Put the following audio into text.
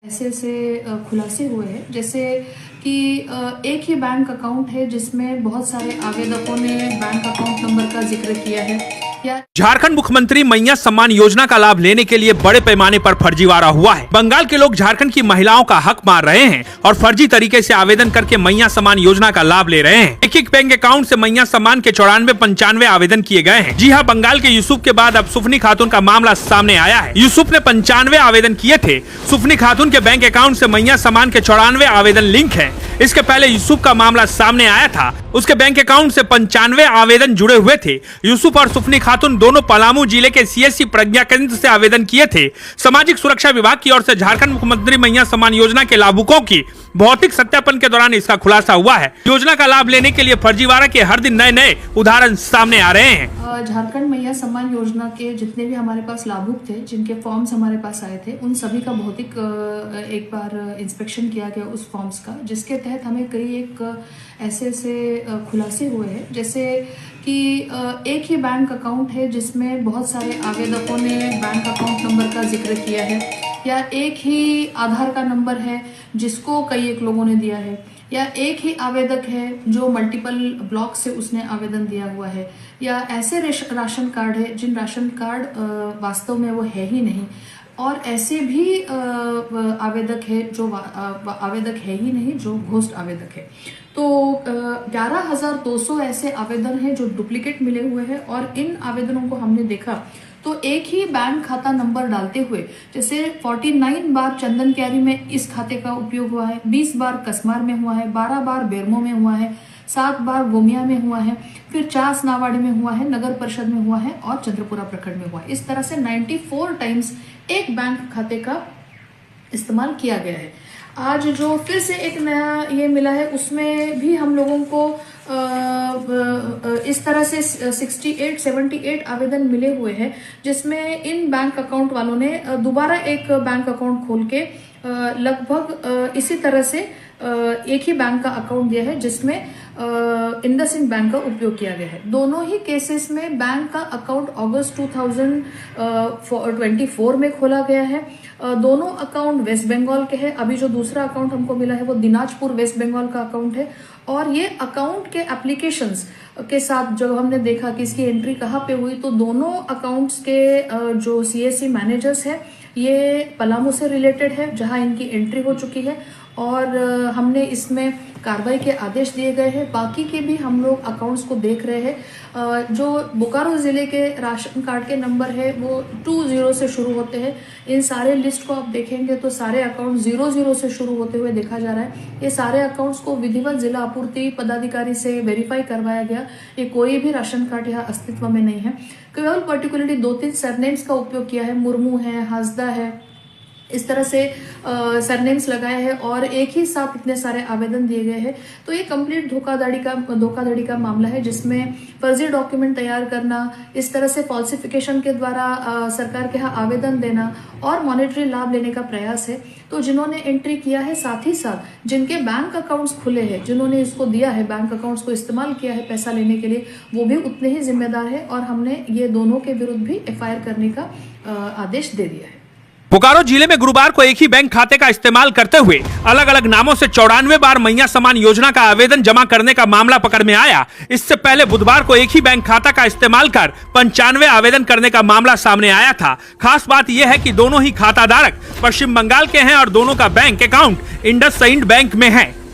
ऐसे ऐसे खुलासे हुए हैं जैसे कि एक ही बैंक अकाउंट है जिसमें बहुत सारे आवेदकों ने बैंक अकाउंट नंबर का जिक्र किया है या झारखंड मुख्यमंत्री मैया सम्मान योजना का लाभ लेने के लिए बड़े पैमाने पर फर्जीवाड़ा हुआ है। बंगाल के लोग झारखंड की महिलाओं का हक मार रहे हैं और फर्जी तरीके से आवेदन करके मैया सम्मान योजना का लाभ ले रहे हैं। एक बैंक अकाउंट से मैया सम्मान के 94-95 आवेदन किए गए हैं। जी हां, बंगाल के यूसुफ के बाद अब सुफनी खातून का मामला सामने आया है। यूसुफ ने 95 आवेदन किए थे। सुफनी खातून के बैंक अकाउंट से मैया सम्मान के 94 आवेदन लिंक है। इसके पहले यूसुफ का मामला सामने आया था। उसके बैंक अकाउंट से 95 आवेदन जुड़े हुए थे। यूसुफ और सुफनी खातून दोनों पलामू जिले के सीएससी प्रज्ञा केंद्र से आवेदन किए थे। सामाजिक सुरक्षा विभाग की ओर से झारखंड मुख्यमंत्री मैया सम्मान योजना के लाभुकों की भौतिक सत्यापन के दौरान इसका खुलासा हुआ है। योजना का लाभ लेने के लिए फर्जीवाड़ा के हर दिन नए नए उदाहरण सामने आ रहे हैं। झारखंड मैया सम्मान योजना के जितने भी हमारे पास लाभुक थे, जिनके फॉर्म्स हमारे पास आए थे, उन सभी का भौतिक एक बार इंस्पेक्शन किया गया उस फॉर्म्स का, जिसके तहत हमें कई एक ऐसे खुलासे हुए हैं जैसे कि एक ही बैंक अकाउंट है जिसमें बहुत सारे आवेदकों ने बैंक अकाउंट नंबर का जिक्र किया है, या एक ही आधार का नंबर है जिसको कई एक लोगों ने दिया है, या एक ही आवेदक है जो मल्टीपल ब्लॉक से उसने आवेदन दिया हुआ है, या ऐसे राशन कार्ड है जिन राशन कार्ड वास्तव में वो है ही नहीं, और ऐसे भी आवेदक है जो आवेदक है ही नहीं, जो घोस्ट आवेदक है। तो 11,200 ऐसे आवेदन हैं जो डुप्लीकेट मिले हुए हैं, और इन आवेदनों को हमने देखा तो एक ही बैंक खाता नंबर डालते हुए जैसे 49 बार चंदन क्यारी में इस खाते का उपयोग हुआ है, 20 बार कसमार में हुआ है, 12 बार बेरमो में हुआ है, 7 बार गोमिया में हुआ है, फिर 4 नावाड़ी में हुआ है, नगर परिषद में हुआ है और चंद्रपुरा प्रखंड में हुआ है। इस तरह से 94 टाइम्स एक बैंक खाते का इस्तेमाल किया गया है। आज जो फिर से एक नया ये मिला है, उसमें भी हम लोगों को इस तरह से 78 आवेदन मिले हुए हैं, जिसमें इन बैंक अकाउंट वालों ने दोबारा एक बैंक अकाउंट खोल के लगभग इसी तरह से एक ही बैंक का अकाउंट दिया है, जिसमें इंडसइंड बैंक का उपयोग किया गया है। दोनों ही केसेस में बैंक का अकाउंट अगस्त 2024 में खोला गया है। दोनों अकाउंट वेस्ट बंगाल के हैं। अभी जो दूसरा अकाउंट हमको मिला है वो दिनाजपुर वेस्ट बंगाल का अकाउंट है, और ये अकाउंट के एप्लीकेशंस के साथ जब हमने देखा कि इसकी एंट्री कहाँ पे हुई, तो दोनों अकाउंट्स के जो सीएससी मैनेजर्स हैं ये पलामू से रिलेटेड है, जहां इनकी एंट्री हो चुकी है, और हमने इसमें कार्रवाई के आदेश दिए गए हैं। बाकी के भी हम लोग अकाउंट्स को देख रहे हैं। जो बोकारो जिले के राशन कार्ड के नंबर है वो 20 से शुरू होते हैं। इन सारे लिस्ट को आप देखेंगे तो सारे अकाउंट 00 से शुरू होते हुए देखा जा रहा है। ये सारे अकाउंट्स को विधिवत जिला आपूर्ति पदाधिकारी से वेरीफाई करवाया गया। ये कोई भी राशन कार्ड यहाँ अस्तित्व में नहीं है। केवल पर्टिकुलरली 2-3 सरनेम्स का उपयोग किया है, मुर्मू है, हासदा है, इस तरह से सरनेम्स लगाए हैं, और एक ही साथ इतने सारे आवेदन दिए गए हैं। तो ये कंप्लीट धोखाधड़ी का मामला है, जिसमें फर्जी डॉक्यूमेंट तैयार करना, इस तरह से फॉल्सिफिकेशन के द्वारा सरकार के यहाँ आवेदन देना और मॉनेटरी लाभ लेने का प्रयास है। तो जिन्होंने एंट्री किया है, साथ ही साथ जिनके बैंक अकाउंट्स खुले हैं, जिन्होंने इसको दिया है, बैंक अकाउंट्स को इस्तेमाल किया है पैसा लेने के लिए, वो भी उतने ही जिम्मेदार है, और हमने ये दोनों के विरुद्ध भी FIR करने का आदेश दे दिया है। बोकारो जिले में गुरुवार को एक ही बैंक खाते का इस्तेमाल करते हुए अलग अलग नामों से 94 बार मैया सम्मान योजना का आवेदन जमा करने का मामला पकड़ में आया। इससे पहले बुधवार को एक ही बैंक खाता का इस्तेमाल कर 95 आवेदन करने का मामला सामने आया था। खास बात यह है कि दोनों ही खाता धारक पश्चिम बंगाल के हैं और दोनों का बैंक अकाउंट इंडसइंड बैंक में है।